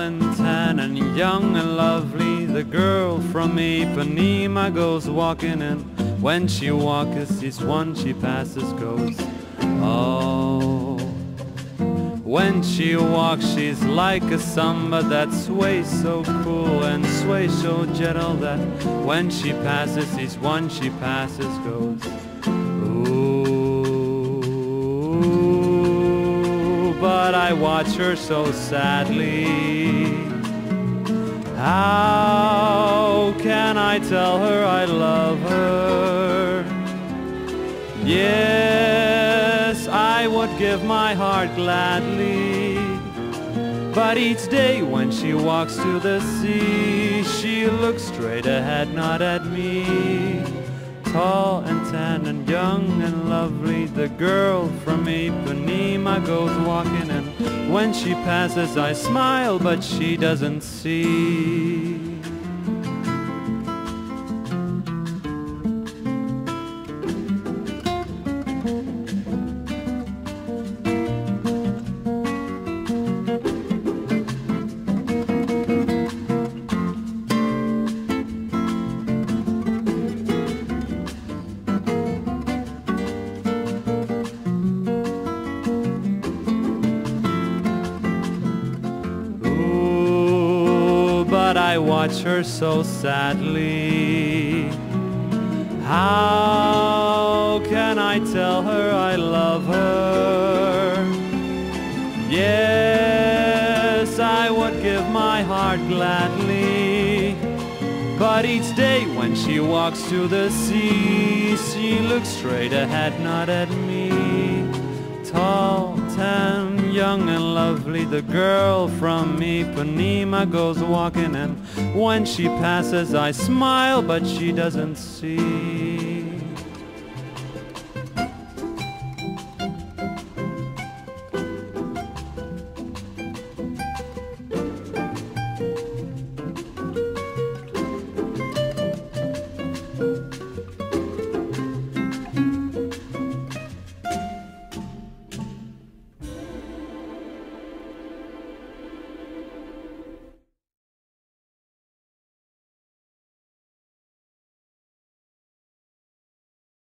Tall and tan and young and lovely, the girl from Ipanema goes walking, and when she walks, each one she passes goes, oh. When she walks, she's like a samba that sways so cool and sways so gentle that when she passes, each one she passes goes, ooh. But I watch her so sadly. How can I tell her I love her? Yes, I would give my heart gladly, but each day when she walks to the sea, she looks straight ahead, not at me. Tall and tan and young and lovely, the girl from Ipanema goes walking, and when she passes I smile, but she doesn't see. But I watch her so sadly. How can I tell her I love her? Yes, I would give my heart gladly, but each day when she walks to the sea, she looks straight ahead, not at me. Tall, tan, young and lovely, the girl from Ipanema goes walking, and when she passes I smile, but she doesn't see.